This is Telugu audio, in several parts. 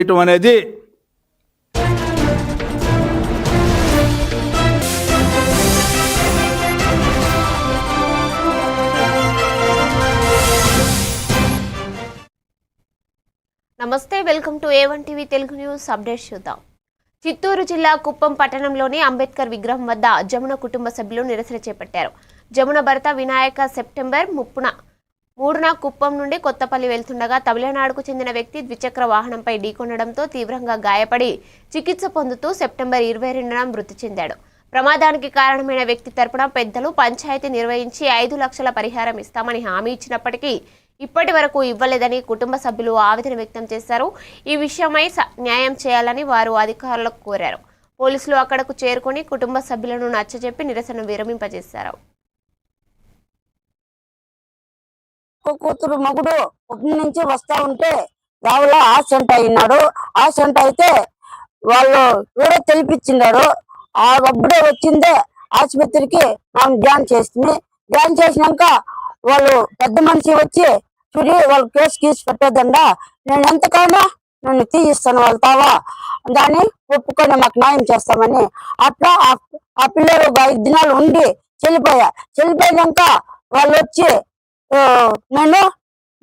అనేది నమస్తే, welcome to A1 TV Telugu news updates చూద్దాం. చిత్తూరు జిల్లా కుప్పం పట్టణంలోని అంబేద్కర్ విగ్రహం వద్ద జమున కుటుంబ సభ్యులు నిరసన చేపట్టారు. జమున భర్త వినాయక సెప్టెంబర్ 3న కుప్పం నుండి కొత్తపల్లి వెళ్తుండగా తమిళనాడుకు చెందిన వ్యక్తి ద్విచక్ర వాహనంపై ఢీకొనడంతో తీవ్రంగా గాయపడి చికిత్స పొందుతూ సెప్టెంబర్ 22న మృతి చెందాడు. ప్రమాదానికి కారణమైన వ్యక్తి తరపున పెద్దలు పంచాయతీ నిర్వహించి 5 లక్షల పరిహారం ఇస్తామని హామీ ఇచ్చినప్పటికీ ఇప్పటి వరకు ఇవ్వలేదని కుటుంబ సభ్యులు ఆవేదన వ్యక్తం చేశారు. ఈ విషయమై న్యాయం చేయాలని వారు అధికారులకు కోరారు. పోలీసులు అక్కడకు చేరుకొని కుటుంబ సభ్యులను నచ్చజెప్పి నిరసన విరమింపజేశారు. కూతురు మగుడు కుటుంబం నుంచి వస్తా ఉంటే రావులో యాక్సిడెంట్ అయినాడు. యాక్సిడెంట్ అయితే వాళ్ళు కూడా తెలిపించినారు. ఆ అప్పుడే వచ్చిందే ఆసుపత్రికి మనం జాయిన్ చేస్తుంది. జాయిన్ చేసినాక వాళ్ళు పెద్ద మనిషి వచ్చి చూడి వాళ్ళు కేసు గీసి పెట్టేదండా, నేను ఎంతకైనా నన్ను తీయిస్తాను వాళ్ళు తావా దాన్ని ఒప్పుకొని మాకు న్యాయం చేస్తామని అట్లా ఆ పిల్లలు 5 దినాలు ఉండి చెల్లిపోయాక వాళ్ళు వచ్చి నేను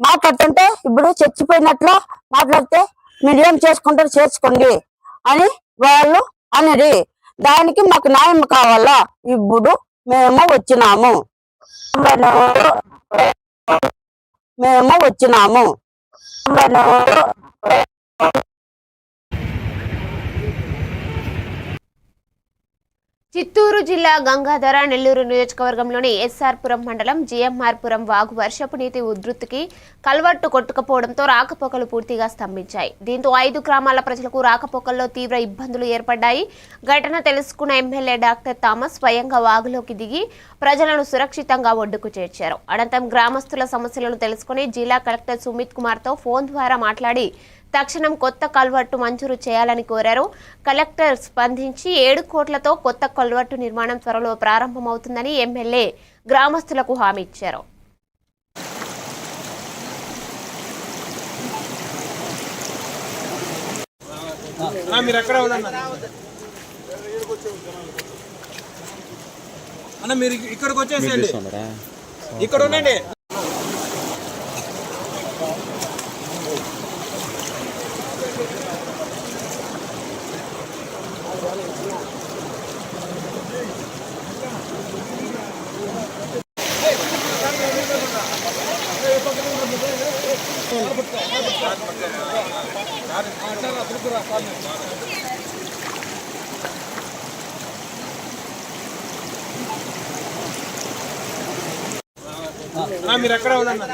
మాట్లాడుతుంటే ఇప్పుడు చచ్చిపోయినట్లు మాట్లాడితే మీరు ఏం చేసుకుంటారు చేసుకోండి అని వాళ్ళు అనేది. దానికి మాకు న్యాయం కావాలా. ఇప్పుడు మేము వచ్చినాము. చిత్తూరు జిల్లా గంగాధర నెల్లూరు నియోజకవర్గంలోని ఎస్ఆర్పురం మండలం జిఎంఆర్పురం వాగు వర్షపు నీటి ఉధృతికి కల్వర్టు కొట్టుకుపోవడంతో రాకపోకలు పూర్తిగా స్తంభించాయి. దీంతో 5 గ్రామాల ప్రజలకు రాకపోకల్లో తీవ్ర ఇబ్బందులు ఏర్పడ్డాయి. ఘటన తెలుసుకున్న ఎమ్మెల్యే డాక్టర్ థామస్ స్వయంగా వాగులోకి దిగి ప్రజలను సురక్షితంగా ఒడ్డుకు చేర్చారు. అనంతరం గ్రామస్తుల సమస్యలను తెలుసుకుని జిల్లా కలెక్టర్ సుమిత్ కుమార్తో ఫోన్ ద్వారా మాట్లాడి తక్షణం కొత్త కల్వర్టు మంజూరు చేయాలని కోరారు. కలెక్టర్ స్పందించి 7 కోట్లతో కొత్త కల్వర్టు నిర్మాణం త్వరలో ప్రారంభమవుతుందని ఎమ్మెల్యే గ్రామస్తులకు హామీ ఇచ్చారు. మీరు ఇక్కడికి వచ్చేసేయండి, ఇక్కడ ఉండండి. మీరు ఎక్కడ ఉండండి.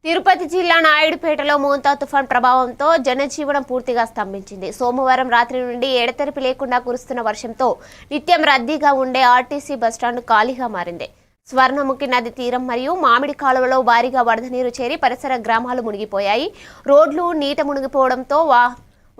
తిరుపతి జిల్లా నాయుడుపేటలో మోంతా తుఫాన్ ప్రభావంతో జనజీవనం పూర్తిగా స్తంభించింది. సోమవారం రాత్రి నుండి ఎడతెరిపి లేకుండా కురుస్తున్న వర్షంతో నిత్యం రద్దీగా ఉండే ఆర్టీసీ బస్టాండ్ ఖాళీగా మారింది. స్వర్ణముఖి నది తీరం మరియు మామిడి కాలువలో భారీగా వరద నీరు చేరి పరిసర గ్రామాలు మునిగిపోయాయి. రోడ్లు నీట మునిగిపోవడంతో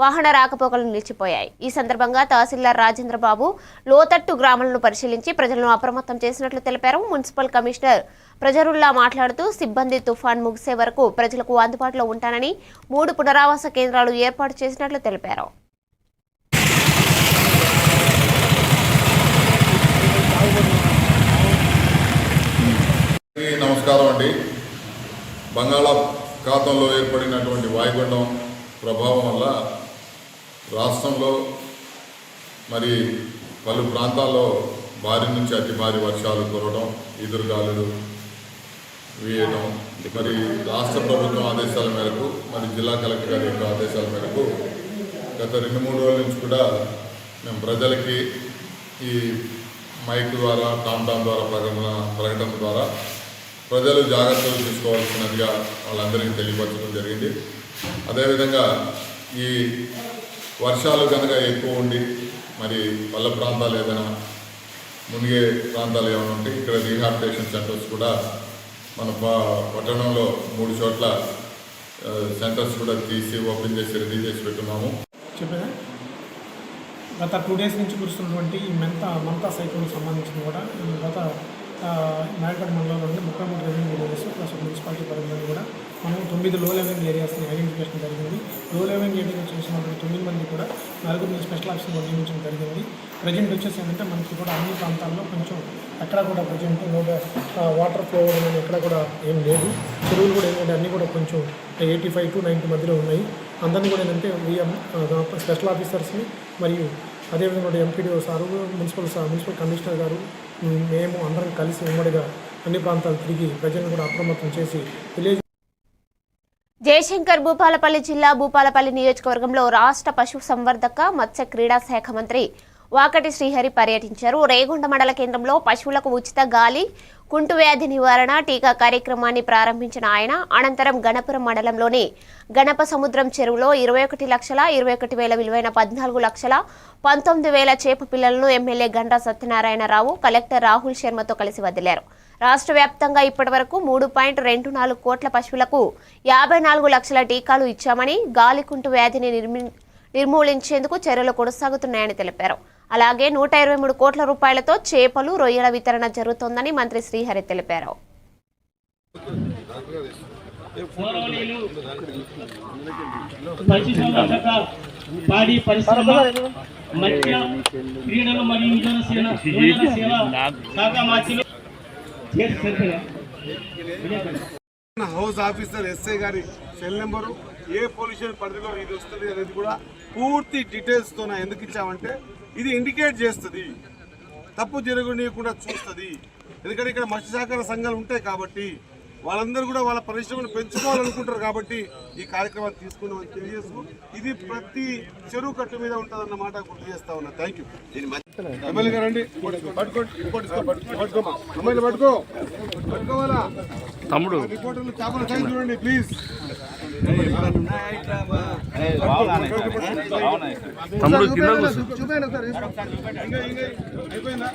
వాహన రాకపోకలు నిలిచిపోయాయి. ఈ సందర్భంగా తహసీల్దార్ రాజేంద్రబాబు లోతట్టు గ్రామాలను పరిశీలించి ప్రజలను అప్రమత్తం చేసినట్లు తెలిపారు. మున్సిపల్ కమిషనర్ ప్రజరుల్లా మాట్లాడుతూ సిబ్బంది తుఫాన్ ముగిసే వరకు ప్రజలకు అందుబాటులో ఉంటానని 3 పునరావాస కేంద్రాలు ఏర్పాటు చేసినట్లు తెలిపారు. నమస్కారం అండి. బంగాళాఖాతంలో ఏర్పడినటువంటి వాయుగుండం ప్రభావం వల్ల రాష్ట్రంలో మరి పలు ప్రాంతాల్లో భారీ నుంచి అతి భారీ వర్షాలు కురవడం, ఎదురుగాలులు వేయడం, మరి రాష్ట్ర ప్రభుత్వం ఆదేశాల మేరకు మరి జిల్లా కలెక్టర్ గారి యొక్క ఆదేశాల మేరకు గత 2-3 రోజుల నుంచి కూడా మేము ప్రజలకి ఈ మైక్ ద్వారా టామ్ ద్వారా ప్రకటన ద్వారా ప్రజలు జాగ్రత్తలు తీసుకోవాల్సినదిగా వాళ్ళందరికీ తెలియపరచడం జరిగింది. అదేవిధంగా ఈ వర్షాలు కనుక ఎక్కువ ఉండి మరి పల్ల ప్రాంతాలు ఏదైనా మునిగే ప్రాంతాలు ఏమైనా ఉంటే ఇక్కడ రీహాబిలిటేషన్ సెంటర్స్ కూడా మన పట్టణంలో 3 చోట్ల సెంటర్స్ కూడా తీసి ఓపెన్ చేసి రెడీ చేసి పెట్టున్నాము. చెప్పేదా గత 2 డేస్ నుంచి కురుస్తున్నటువంటి ఈ మంతా సైక్లోన్కి సంబంధించిన కూడా గత నాయకడ్ మండలంలోని 33 రెవెన్యూ విలేజెస్ ప్లస్ మున్సిపాలిటీ పరిధిలో కూడా మనం 9 లో లెవెలింగ్ ఏరియాస్ని ఐడెంటిఫికేషన్ జరిగింది. లో లెవెలింగ్ ఏరియా చేసినప్పుడు 9 మంది కూడా 4 స్పెషల్ ఆఫీసర్లు నియమించడం జరిగింది. ప్రజెంట్ వచ్చేసి ఏంటంటే మనకి కూడా అన్ని ప్రాంతాల్లో కొంచెం ఎక్కడ కూడా ప్రజెంట్ వాటర్ ఫ్లో అనేది ఎక్కడ కూడా ఏం లేదు. చెరువులు కూడా ఏంటంటే అన్నీ కూడా కొంచెం 85 to 90 మధ్యలో ఉన్నాయి. అందరినీ కూడా ఏంటంటే స్పెషల్ ఆఫీసర్స్ని మరియు అదేవిధంగా ఎంపీడీఓ సారు, మున్సిపల్ కమిషనర్ గారు, మేము అందరం కలిసి ఉమ్మడిగా అన్ని ప్రాంతాలు తిరిగి ప్రజలను కూడా అప్రమత్తం చేసి విలేజ్. జయశంకర్ భూపాలపల్లి జిల్లా భూపాలపల్లి నియోజకవర్గంలో రాష్ట్ర పశు సంవర్ధక మత్స్య క్రీడా శాఖ మంత్రి వాకటి శ్రీహరి పర్యటించారు. రేగొండ మండల కేంద్రంలో పశువులకు ఉచిత గాలి కుంటు వ్యాధి నివారణ టీకా కార్యక్రమాన్ని ప్రారంభించిన ఆయన అనంతరం గణపురం మండలంలోని గణప సముద్రం చెరువులో 21,21,000 విలువైన 14,19,000 చేప పిల్లలను ఎమ్మెల్యే గంటా సత్యనారాయణరావు, కలెక్టర్ రాహుల్ శర్మతో కలిసి వదిలారు. రాష్ట్ర వ్యాప్తంగా ఇప్పటివరకు 3.24 కోట్ల పశువులకు 54 లక్షల టీకాలు ఇచ్చామని, గాలికుంటు వ్యాధిని నిర్మూలించేందుకు చర్యలు కొనసాగుతున్నాయని తెలిపారు. అలాగే 123 కోట్ల రూపాయలతో చేపలు, రొయ్యల వితరణ జరుగుతోందని మంత్రి శ్రీహరి తెలిపారు. పాడి పరిశ్రమ, మత్స్య క్రీడలు మరియు యువజన సేవ శాఖ మంత్రులు హౌస్ ఆఫీసర్ ఎస్ఐ గారి సెల్ నెంబరు, ఏ పొల్యూషన్ పరిధిలో ఇది వస్తుంది అనేది కూడా పూర్తి డీటెయిల్స్తో ఎందుకు ఇచ్చామంటే ఇది ఇండికేట్ చేస్తుంది, తప్పు జరగనీయకుండా చూస్తుంది. ఎందుకంటే ఇక్కడ మత్స్య సహకార సంఘాలు ఉంటాయి కాబట్టి వాళ్ళందరూ కూడా వాళ్ళ పరిశ్రమను పెంచుకోవాలనుకుంటారు కాబట్టి ఈ కార్యక్రమాన్ని తీసుకున్నామని తెలియజేస్తూ ఇది ప్రతి చెరువు కట్టు మీద ఉంటుందన్న మాట గుర్తు చేస్తా ఉన్నా. Thank you. ఎమ్మెల్యే గారు రండి, పట్టుకోవాలా తమ్ముడు, రిపోర్టర్లు చేపల సైజ్ చూడండి ప్లీజ్. చూపండి సార్, అయిపోయిందా?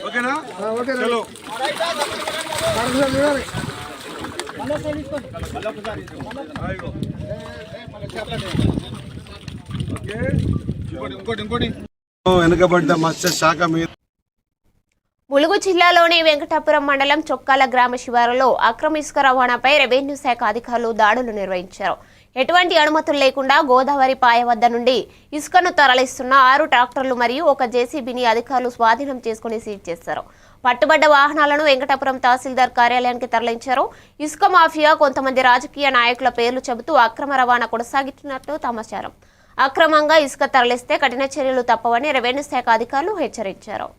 ఓకేనా? ఓకే చలో. ఇంకోటి వెనుకబడ్డ మత్స్య శాఖ మీద ములుగు జిల్లాలోని వెంకటాపురం మండలం చొక్కాల గ్రామ శివారులో అక్రమ ఇసుక రవాణాపై రెవెన్యూ శాఖ అధికారులు దాడులు నిర్వహించారు. ఎటువంటి అనుమతులు లేకుండా గోదావరి పాయ వద్ద నుండి ఇసుకను తరలిస్తున్న 6 ట్రాక్టర్లు మరియు ఒక జేసీబీని అధికారులు స్వాధీనం చేసుకుని సీజ్ చేశారు. పట్టుబడ్డ వాహనాలను వెంకటాపురం తహసీల్దార్ కార్యాలయానికి తరలించారు. ఇసుక మాఫియా కొంతమంది రాజకీయ నాయకుల పేర్లు చెబుతూ అక్రమ రవాణా కొనసాగించినట్లు సమాచారం. అక్రమంగా ఇసుక తరలిస్తే కఠిన చర్యలు తప్పవని రెవెన్యూ శాఖ అధికారులు హెచ్చరించారు.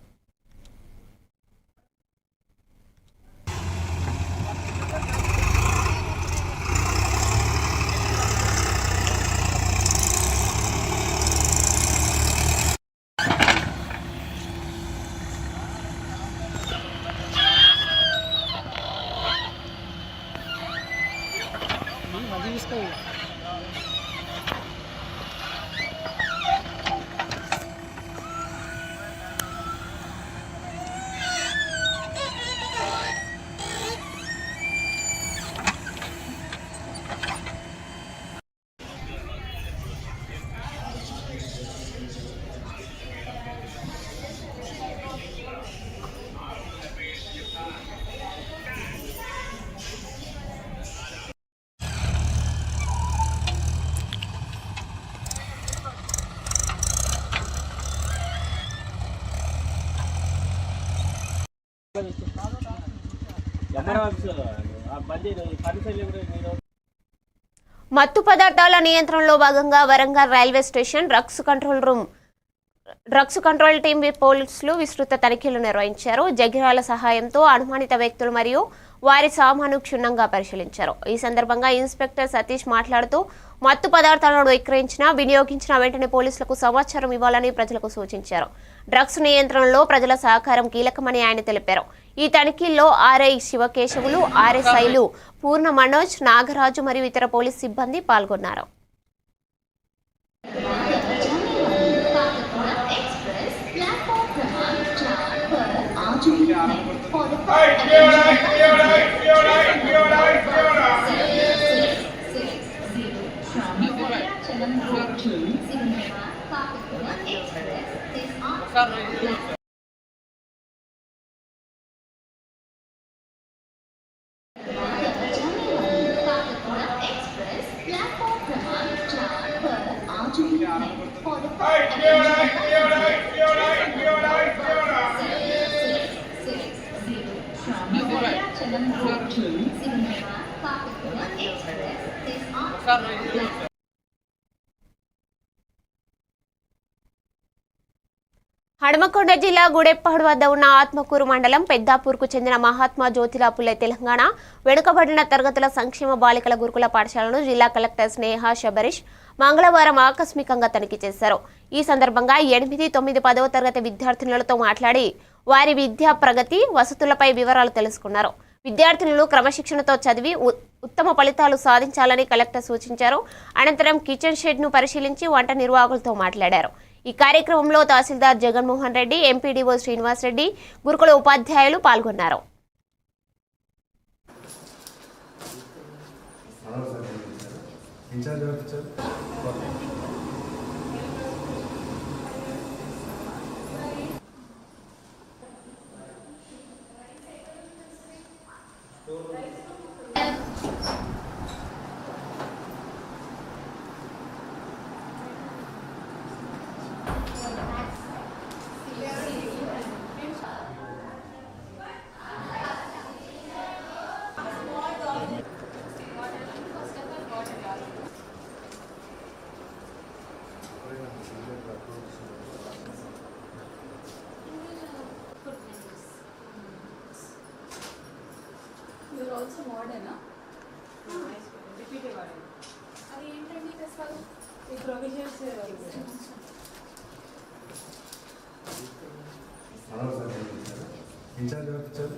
మత్తు పదార్థాల నియంత్రణలో భాగంగా Warangal railway station drugs control team పోలీసులు విస్తృత తనిఖీలు నిర్వహించారు. జగిరాల సహాయంతో అనుమానిత వ్యక్తులు మరియు వారి సామాను క్షుణ్ణంగా పరిశీలించారు. ఈ సందర్భంగా ఇన్స్పెక్టర్ సతీష్ మాట్లాడుతూ మత్తు పదార్థాలను వినియోగించిన వెంటనే పోలీసులకు సమాచారం ఇవ్వాలని ప్రజలకు సూచించారు. డ్రగ్స్ నియంత్రణలో ప్రజల సహకారం కీలకమని ఆయన తెలిపారు. ఈ తనిఖీల్లో ఆర్ఐ శివకేశవులు, ఆర్ఎస్ఐలు పూర్ణ మనోజ్, నాగరాజు మరియు ఇతర పోలీస్ సిబ్బంది పాల్గొన్నారు. హనుమకొండ జిల్లా గుడెప్పాడు వద్ద ఉన్న ఆత్మకూరు మండలం పెద్దాపూర్కు చెందిన మహాత్మా జ్యోతిరావు పులే తెలంగాణ వెనుకబడిన తరగతుల సంక్షేమ బాలికల గురుకుల పాఠశాలను జిల్లా కలెక్టర్ స్నేహ శబరీష్ మంగళవారం ఆకస్మికంగా తనిఖీ చేశారు. ఈ సందర్భంగా 8, 9, 10వ తరగతి విద్యార్థినులతో మాట్లాడి వారి విద్యా ప్రగతి, వసతులపై వివరాలు తెలుసుకున్నారు. విద్యార్థినులు క్రమశిక్షణతో చదివి ఉత్తమ ఫలితాలు సాధించాలని కలెక్టర్ సూచించారు. అనంతరం కిచెన్ షెడ్ను పరిశీలించి వంట నిర్వాహకులతో మాట్లాడారు. ఈ కార్యక్రమంలో తహసీల్దార్ జగన్మోహన్ రెడ్డి, ఎంపీడీఓ శ్రీనివాస్ రెడ్డి, గురుకుల ఉపాధ్యాయులు పాల్గొన్నారు. You're also modern, huh? Repeated word. అది ఏంటండి అసలు ఈ provisions in charge officer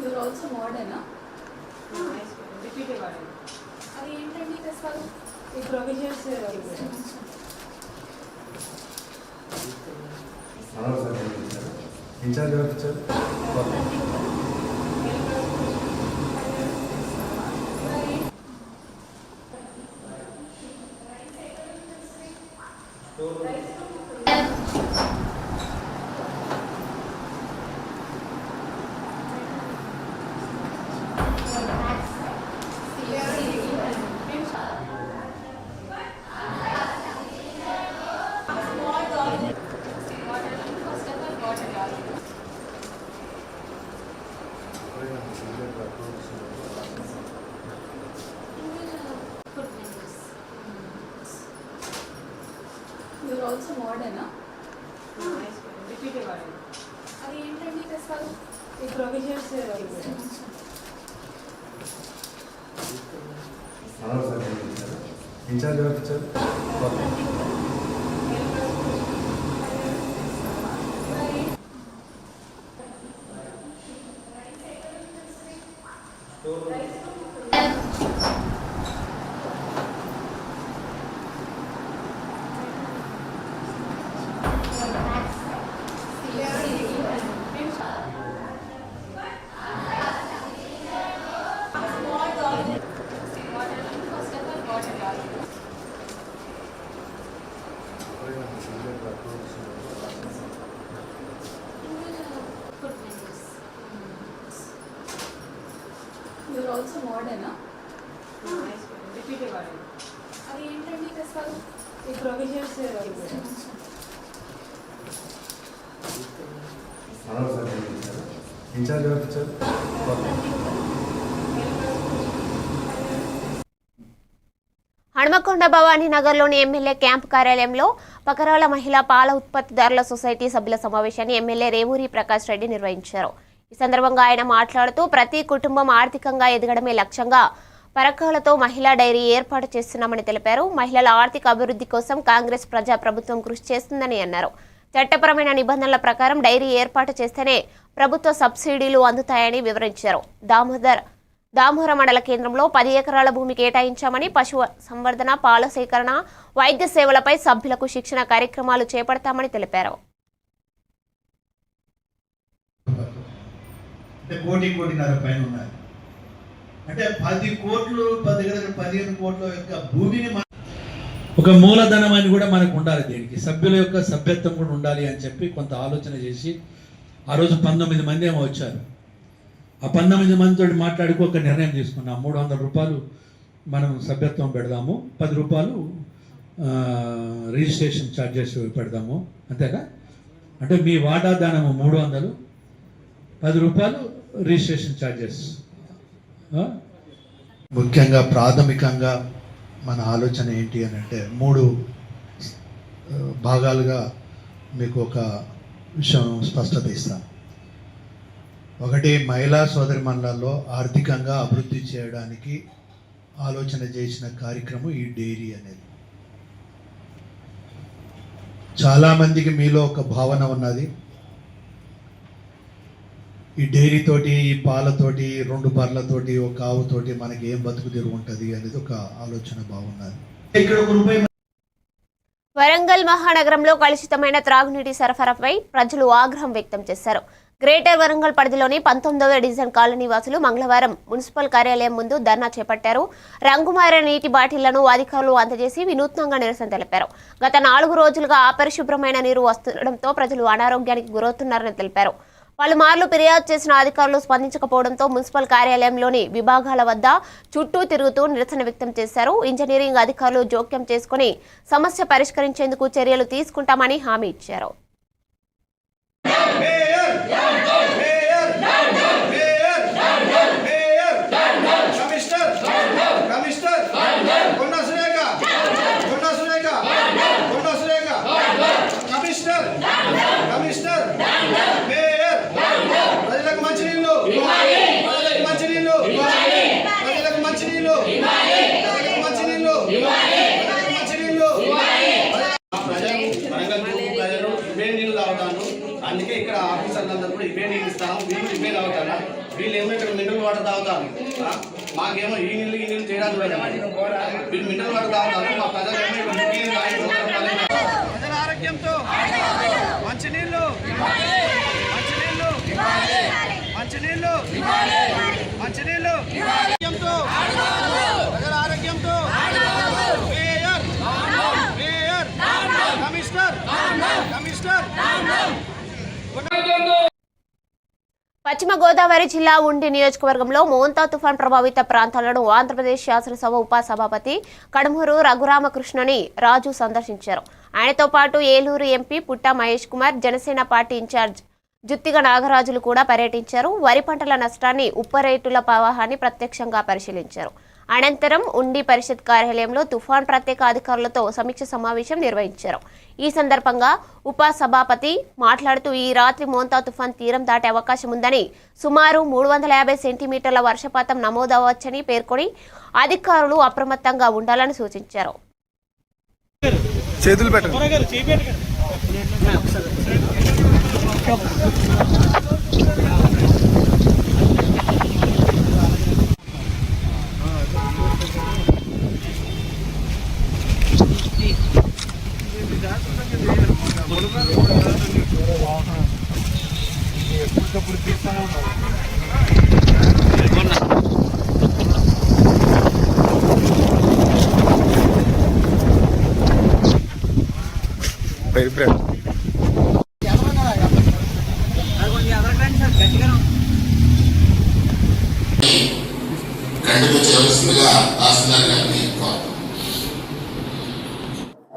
You're also modern, huh? Repeated word. అది ఏంటండి అసలు ఈ provisions in charge officer You're also modern, huh? Repeated word. అది ఏంటండి అసలు ఈ provisions in charge officer You're also modern, huh? Repeated word. అది ఏంటండి అసలు ఈ provisions in charge officer Hanumakonda Bhavani నగర్లోని ఎమ్మెల్యే క్యాంపు కార్యాలయంలో పకరాల మహిళా పాల ఉత్పత్తిదారుల సొసైటీ సభ్యుల సమావేశాన్ని ఎమ్మెల్యే రేవూరి ప్రకాష్ రెడ్డి నిర్వహించారు. ఈ సందర్భంగా ఆయన మాట్లాడుతూ ప్రతి కుటుంబం ఆర్థికంగా ఎదగడమే లక్ష్యంగా పరకాలతో మహిళా డైరీ ఏర్పాటు చేస్తున్నామని తెలిపారు. మహిళల ఆర్థిక అభివృద్ధి కోసం కాంగ్రెస్ ప్రజా ప్రభుత్వం కృషి చేస్తుందని అన్నారు. చట్టపరమైన నిబంధనల ప్రకారం డైరీ ఏర్పాటు చేస్తేనే ప్రభుత్వ సబ్సిడీలు అందుతాయని వివరించారు. దామోర మండల కేంద్రంలో 10 ఎకరాల భూమి కేటాయించామని, పశు సంవర్ధన, పాల సేకరణ, వైద్య సేవలపై సభ్యులకు శిక్షణ కార్యక్రమాలు చేపడతామని తెలిపారు. కోటిన్నర పైన ఉన్నారు అంటే 10 కోట్లు 15 కోట్ల యొక్క భూమిని ఒక మూలధనం అని కూడా మనకు ఉండాలి. దీనికి సభ్యుల యొక్క సభ్యత్వం కూడా ఉండాలి అని చెప్పి కొంత ఆలోచన చేసి ఆ రోజు 19 మంది ఏమో వచ్చారు. ఆ 19 మందితో మాట్లాడుకో ఒక నిర్ణయం తీసుకున్నాం. 300 రూపాయలు మనం సభ్యత్వం పెడదాము, 10 రూపాయలు రిజిస్ట్రేషన్ ఛార్జెస్ పెడదాము, అంతేనా? అంటే మీ వాటా దానము 300, 10 రూపాయలు రిజిస్ట్రేషన్ ఛార్జెస్. ముఖ్యంగా ప్రాథమికంగా మన ఆలోచన ఏంటి అని అంటే 3 భాగాలుగా మీకు ఒక విషయం స్పష్టత ఇస్తాను. ఒకటి, మహిళా సోదరిమణులలో ఆర్థికంగా అభివృద్ధి చేయడానికి ఆలోచన చేసిన కార్యక్రమం ఈ డైరీ అనేది. చాలామందికి మీలో ఒక భావన ఉన్నది, ఈ డైరీ తోటి, ఈ పాలతోటి, 2 బర్లతోటి, ఒక ఆవుతోటి మనకి ఏం బతుకు తెరుగు ఉంటుంది అనేది ఒక ఆలోచన బాగున్నది. ఇక్కడ ₹1 వరంగల్ మహానగరంలో కలుషితమైన త్రాగునీటి సరఫరాపై ప్రజలు ఆగ్రహం వ్యక్తం చేశారు. గ్రేటర్ వరంగల్ పరిధిలోని 19వ డివిజన్ కాలనీ వాసులు మంగళవారం మున్సిపల్ కార్యాలయం ముందు ధర్నా చేపట్టారు. రంగుమారిన నీటి బాటిళ్లను అధికారులు అందజేసి వినూత్నంగా నిరసన తెలిపారు. గత 4 రోజులుగా అపరిశుభ్రమైన నీరు వస్తుండటంతో ప్రజలు అనారోగ్యానికి గురవుతున్నారని తెలిపారు. పలుమార్లు ఫిర్యాదు చేసిన అధికారులు స్పందించకపోవడంతో మున్సిపల్ కార్యాలయంలోని విభాగాల వద్ద చుట్టూ తిరుగుతూ నిరసన వ్యక్తం చేశారు. ఇంజనీరింగ్ అధికారులు జోక్యం చేసుకుని సమస్య పరిష్కరించేందుకు చర్యలు తీసుకుంటామని హామీ ఇచ్చారు. అందుకే ఇక్కడ ఆఫీసర్లందరూ కూడా ఇవే నీళ్ళు ఇస్తాము, వీళ్ళు ఇవే తాగుతారా, వీళ్ళు ఏమో ఇక్కడ మినరల్ వాటర్ తాగుతారు, మాకేమో ఈ నీళ్ళు చేయడానికి వీళ్ళు మినరల్ వాటర్ తాగుతారు, మా ప్రజలేమో ప్రజల ఆరోగ్యంతో మంచినీళ్ళు మంచినీళ్ళు మంచినీళ్ళు మంచినీళ్ళు ఆరోగ్యంతో ప్రజల ఆరోగ్యంతో మేయర్ మేయర్ కమిషనర్ కమిషనర్. పశ్చిమ గోదావరి జిల్లా ఉండి నియోజకవర్గంలో మోంతా తుఫాన్ ప్రభావిత ప్రాంతాలను ఆంధ్రప్రదేశ్ శాసనసభ ఉపసభాపతి కడుమూరు రఘురామకృష్ణని రాజు సందర్శించారు. ఆయనతో పాటు ఏలూరు ఎంపీ పుట్టా మహేష్ కుమార్, జనసేన పార్టీ ఇన్ఛార్జ్ జుత్తిగ నాగరాజులు కూడా పర్యటించారు. వరి పంటల నష్టాన్ని, ఉప్పరేటుల ప్రవాహాన్ని ప్రత్యక్షంగా పరిశీలించారు. అనంతరం ఉండి పరిషత్ కార్యాలయంలో తుఫాన్ ప్రత్యేక అధికారులతో సమీక్ష సమావేశం నిర్వహించారు. ఈ సందర్భంగా ఉపసభాపతి మాట్లాడుతూ ఈ రాత్రి మోంతా తుఫాన్ తీరం దాటే అవకాశం ఉందని, సుమారు 350 సెంటీమీటర్ల వర్షపాతం నమోదవచ్చని పేర్కొని అధికారులు అప్రమత్తంగా ఉండాలని సూచించారు. చేతులు పెట్టండి.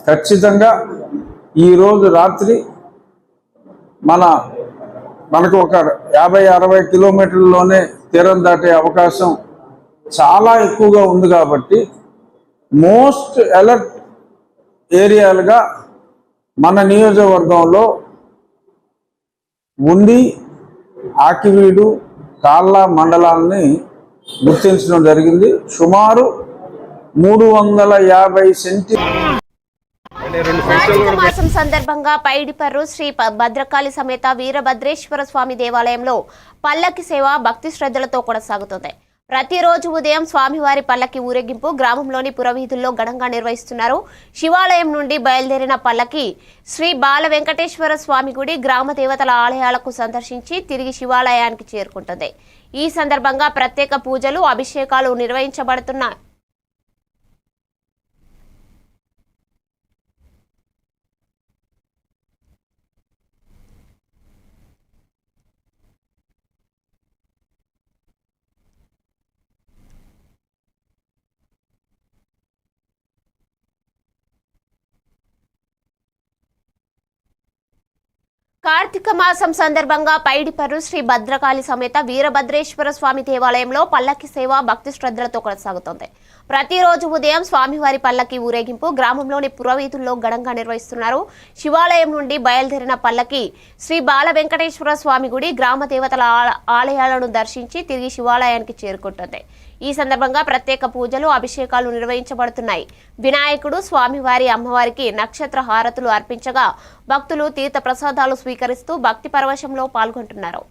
ఖచ్చితంగా ఈరోజు రాత్రి మనకు ఒక 50-60 కిలోమీటర్లలోనే తీరం దాటే అవకాశం చాలా ఎక్కువగా ఉంది. కాబట్టి మోస్ట్ అలర్ట్ ఏరియాలుగా మన నియోజకవర్గంలో ఉండి ఆకివీడు, కాళ్ళ మండలాలని గుర్తించడం జరిగింది. సుమారు 350 సెంటి. కార్తీక మాసం సందర్భంగా పైడిపర్రు శ్రీ భద్రకాళి సమేత వీరభద్రేశ్వర స్వామి దేవాలయంలో పల్లకి సేవ భక్తి శ్రద్ధలతో కొనసాగుతుంది. ప్రతిరోజు ఉదయం స్వామివారి పల్లకి ఊరేగింపు గ్రామంలోని పురవీధుల్లో ఘనంగా నిర్వహిస్తున్నారు. శివాలయం నుండి బయలుదేరిన పల్లకి శ్రీ బాల వెంకటేశ్వర స్వామి గుడి, గ్రామ దేవతల ఆలయాలకు సందర్శించి తిరిగి శివాలయానికి చేరుకుంటుంది. ఈ సందర్భంగా ప్రత్యేక పూజలు, అభిషేకాలు నిర్వహించబడుతున్నాయి. కార్తీక మాసం సందర్భంగా పైడిపర్రు శ్రీ భద్రకాళి సమేత వీరభద్రేశ్వర స్వామి దేవాలయంలో పల్లకి సేవ భక్తి శ్రద్ధలతో కొనసాగుతోంది. ప్రతిరోజు ఉదయం స్వామివారి పల్లకి ఊరేగింపు గ్రామంలోని పురవీధుల్లో ఘనంగా నిర్వహిస్తున్నారు. శివాలయం నుండి బయలుదేరిన పల్లకి శ్రీ బాల వెంకటేశ్వర స్వామి గుడి, గ్రామ దేవతల ఆలయాలను దర్శించి తిరిగి శివాలయానికి చేరుకుంటుంది. ఈ సందర్భంగా ప్రత్యేక పూజలు, అభిషేకాలు నిర్వహించబడుతున్నాయి. వినాయకుడు, స్వామివారి, అమ్మవారికి నక్షత్ర హారతులు అర్పించగా భక్తులు తీర్థ ప్రసాదాలు స్వీకరిస్తూ భక్తి పరవశంలో పాల్గొంటున్నారు.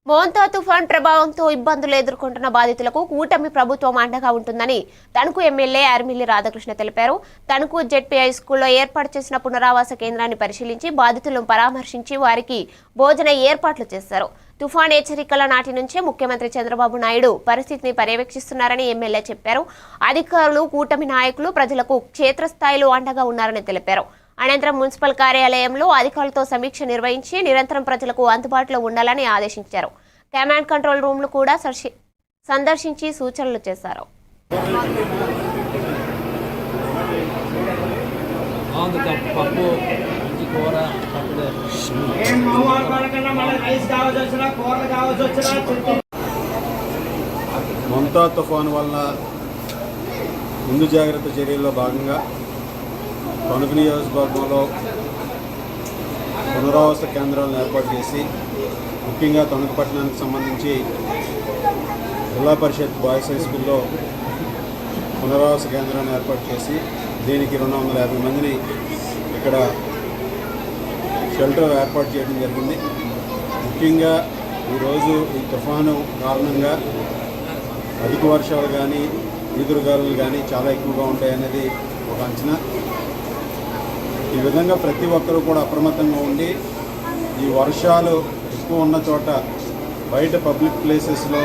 మోంతా తుఫాన్ ప్రభావంతో ఇబ్బందులు ఎదుర్కొంటున్న బాధితులకు కూటమి ప్రభుత్వం అండగా ఉంటుందని తణుకు ఎమ్మెల్యే అరిమిల్లి రాధాకృష్ణ తెలిపారు. తణుకు జెడ్పీఐ స్కూల్లో ఏర్పాటు చేసిన పునరావాస కేంద్రాన్ని పరిశీలించి బాధితులను పరామర్శించి వారికి భోజన ఏర్పాట్లు చేశారు. తుఫాన్ హెచ్చరికల నాటి నుంచే ముఖ్యమంత్రి చంద్రబాబు నాయుడు పరిస్థితిని పర్యవేక్షిస్తున్నారని ఎమ్మెల్యే చెప్పారు. అధికారులు, కూటమి నాయకులు ప్రజలకు క్షేత్రస్థాయిలో అండగా ఉన్నారని తెలిపారు. అనంతరం మున్సిపల్ కార్యాలయంలో అధికారులతో సమీక్ష నిర్వహించి నిరంతరం ప్రజలకు అందుబాటులో ఉండాలని ఆదేశించారు. కమాండ్ కంట్రోల్ రూమ్లు కూడా సందర్శించి సూచనలు చేశారు. మొంతా తుఫాను వలన ముందు జాగ్రత్త చర్యల్లో భాగంగా తణుకు నియోజకవర్గంలో పునరావాస కేంద్రాలను ఏర్పాటు చేసి ముఖ్యంగా తణుకు పట్టణానికి సంబంధించి జిల్లా పరిషత్ బాయ్స్ హై స్కూల్లో పునరావాస కేంద్రాన్ని ఏర్పాటు చేసి దీనికి 250 మందిని ఇక్కడ షెల్టర్ ఏర్పాటు చేయడం జరిగింది. ముఖ్యంగా ఈరోజు ఈ తుఫాను కారణంగా అధిక వర్షాలు కానీ ఈదురుగాలులు కానీ చాలా ఎక్కువగా ఉంటాయనేది ఒక అంచనా. ఈ విధంగా ప్రతి ఒక్కరూ కూడా అప్రమత్తంగా ఉండి ఈ వర్షాలు ఎక్కువ ఉన్న చోట బయట పబ్లిక్ ప్లేసెస్లో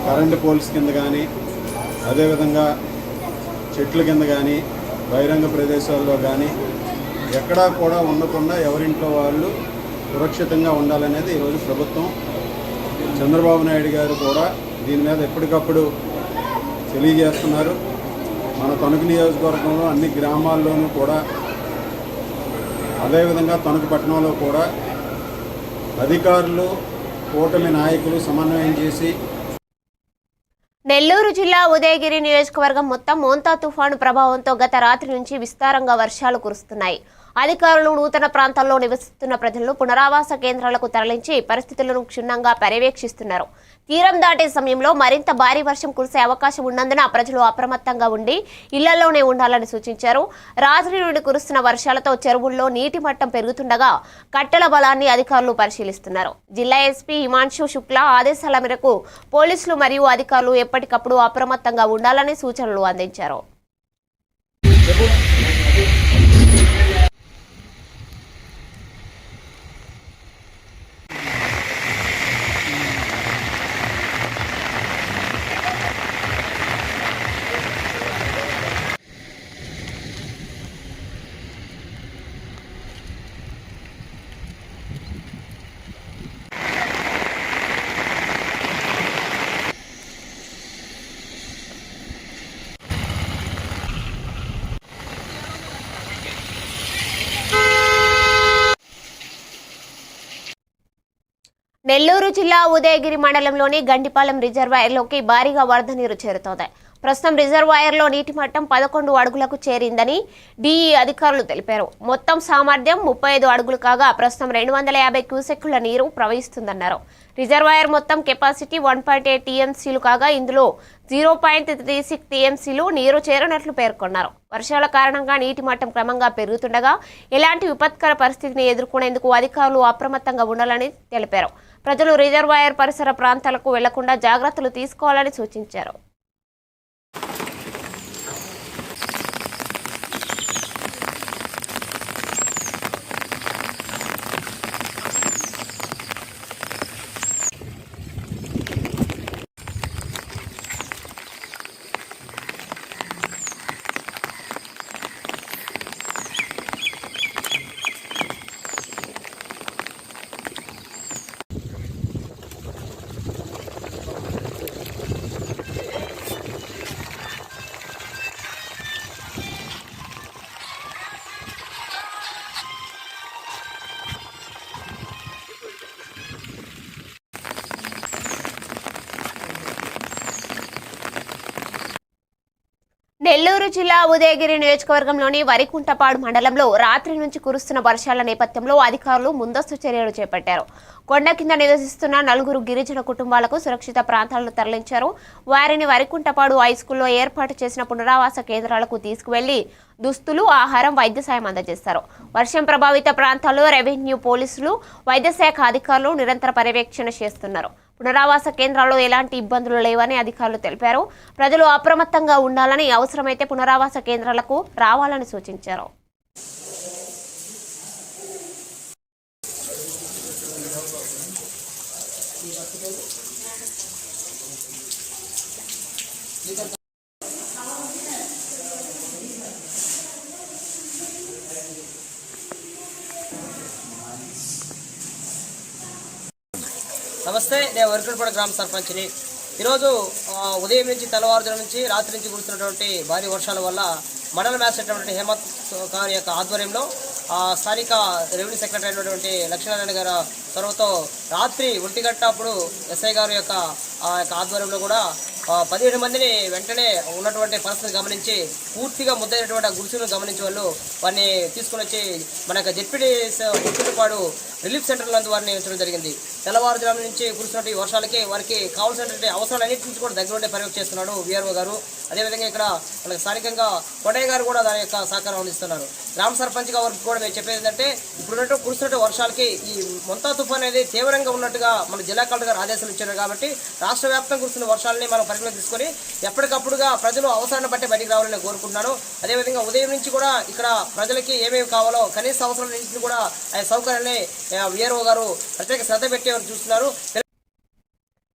కరెంటు పోల్స్ కింద కానీ అదేవిధంగా చెట్ల కింద కానీ బహిరంగ ప్రదేశాల్లో కానీ ఎక్కడా కూడా ఉండకుండా ఎవరింట్లో వాళ్ళు సురక్షితంగా ఉండాలనేది ఈరోజు ప్రభుత్వం, చంద్రబాబు నాయుడు గారు కూడా దీని మీద ఎప్పటికప్పుడు తెలియజేస్తున్నారు. మన తణుకు నియోజకవర్గంలో అన్ని గ్రామాల్లోనూ కూడా అదేవిధంగా తణుకు పట్టణంలో కూడా అధికారులు, కూటమి నాయకులు సమన్వయం చేసి నెల్లూరు జిల్లా ఉదయగిరి నియోజకవర్గం మొత్తం మోంతా తుఫాను ప్రభావంతో గత రాత్రి నుంచి విస్తారంగా వర్షాలు కురుస్తున్నాయి. అధికారులు నూతన ప్రాంతాల్లో నివసిస్తున్న ప్రజలను పునరావాస కేంద్రాలకు తరలించి పరిస్థితులను క్షుణ్ణంగా పర్యవేక్షిస్తున్నారు. తీరం దాటే సమయంలో మరింత భారీ వర్షం కురిసే అవకాశం ఉన్నందున ప్రజలు అప్రమత్తంగా ఉండి ఇళ్లలోనే ఉండాలని సూచించారు. రాత్రి నుండి కురుస్తున్న వర్షాలతో చెరువుల్లో నీటి మట్టం పెరుగుతుండగా కట్టెల బలాన్ని అధికారులు పరిశీలిస్తున్నారు. జిల్లా ఎస్పీ హిమాంశు శుక్లా ఆదేశాల మేరకు పోలీసులు మరియు అధికారులు ఎప్పటికప్పుడు అప్రమత్తంగా ఉండాలని సూచనలు అందించారు. నెల్లూరు జిల్లా ఉదయగిరి మండలంలోని గండిపాలెం రిజర్వాయర్లోకి భారీగా వరద నీరు చేరుతోంది. ప్రస్తుతం రిజర్వాయర్లో నీటి మట్టం 11 అడుగులకు చేరిందని డీఈ అధికారులు తెలిపారు. మొత్తం సామర్థ్యం 35 అడుగులు కాగా ప్రస్తుతం 250 క్యూసెక్కుల నీరు ప్రవహిస్తుందన్నారు. రిజర్వాయర్ మొత్తం కెపాసిటీ 1.8 టీఎంసీలు కాగా ఇందులో 0.36 టీఎంసీలు నీరు చేరినట్లు పేర్కొన్నారు. వర్షాల కారణంగా నీటి మట్టం క్రమంగా పెరుగుతుండగా ఎలాంటి విపత్కర పరిస్థితిని ఎదుర్కొనేందుకు అధికారులు అప్రమత్తంగా ఉండాలని తెలిపారు. ప్రజలు రిజర్వాయర్ పరిసర ప్రాంతాలకు వెళ్లకుండా జాగ్రత్తలు తీసుకోవాలని సూచించారు. నెల్లూరు జిల్లా ఉదయగిరి నియోజకవర్గంలోని వరికుంటపాడు మండలంలో రాత్రి నుంచి కురుస్తున్న వర్షాల నేపథ్యంలో అధికారులు ముందస్తు చర్యలు చేపట్టారు. కొండ కింద నివసిస్తున్న 4 గిరిజన కుటుంబాలకు సురక్షిత ప్రాంతాలను తరలించారు. వారిని వరికుంటపాడు హైస్కూల్లో ఏర్పాటు చేసిన పునరావాస కేంద్రాలకు తీసుకువెళ్లి దుస్తులు, ఆహారం, వైద్య సాయం అందజేస్తారు. వర్షం ప్రభావిత ప్రాంతాల్లో రెవెన్యూ, పోలీసులు, వైద్య శాఖ అధికారులు నిరంతర పర్యవేక్షణ చేస్తున్నారు. పునరావాస కేంద్రాల్లో ఎలాంటి ఇబ్బందులు లేవని అధికారులు తెలిపారు. ప్రజలు అప్రమత్తంగా ఉండాలని, అవసరమైతే పునరావాస కేంద్రాలకు రావాలని సూచించారు. నమస్తే, నేను వరికుంటపాడు గ్రామ సర్పంచ్ని. ఈరోజు ఉదయం నుంచి తెల్లవారుజాము నుంచి రాత్రి నుంచి కురుస్తున్నటువంటి భారీ వర్షాల వల్ల మండల మ్యాజిస్ట్రేట్ హేమంత్ గారి యొక్క ఆధ్వర్యంలో స్థానిక రెవెన్యూ సెక్రటరీ అయినటువంటి లక్ష్మీనారాయణ గారు చొరవతో రాత్రి 1 గంట అప్పుడు ఎస్ఐ గారి యొక్క ఆధ్వర్యంలో కూడా 17 మందిని వెంటనే ఉన్నటువంటి పరిస్థితిని గమనించి పూర్తిగా ముద్దైనటువంటి గుడిసెలను గమనించే వాళ్ళు వారిని తీసుకుని వచ్చి మన యొక్క జెడ్పీడీ వరికుంటపాడు రిలీఫ్ సెంటర్లందు వారిని ఉంచడం జరిగింది. తెల్లవారుజాము నుంచి కురుస్తున్నటువంటి వర్షాలకి వారికి కావాల్సినటువంటి అవసరాలన్నింటి నుంచి కూడా దగ్గర ఉండే పర్యవేక్షణ చేస్తున్నాడు వీఆర్ఓ గారు. అదేవిధంగా ఇక్కడ మనకు స్థానికంగా కొండయ్య గారు కూడా దాని యొక్క సహకారం అందిస్తున్నారు. గ్రామ సర్పంచ్గా వారికి కూడా మేము చెప్పేది ఏంటంటే ఇప్పుడున్నట్టు కురుస్తున్న వర్షాలకి ఈ మొంతా తుఫాన్ అనేది తీవ్రంగా ఉన్నట్టుగా మన జిల్లా కలెక్టర్ గారు ఆదేశాలు ఇచ్చారు. కాబట్టి రాష్ట్ర వ్యాప్తంగా కురుస్తున్న వర్షాలని మనం పరిగణలోకి తీసుకొని ఎప్పటికప్పుడుగా ప్రజలు అవసరాన్ని బట్టి బయటికి రావాలని కోరుకుంటున్నాను. అదేవిధంగా ఉదయం నుంచి కూడా ఇక్కడ ప్రజలకి ఏమేమి కావాలో కనీస అవసరాలన్నింటినీ కూడా ఆ సౌకర్యాన్ని వీఆర్ఓ గారు ప్రత్యేక శ్రద్ధ పెట్టి చూస్తున్నారు.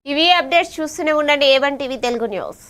ఇవి అప్డేట్స్ చూస్తూనే ఉండండి A1 TV తెలుగు న్యూస్.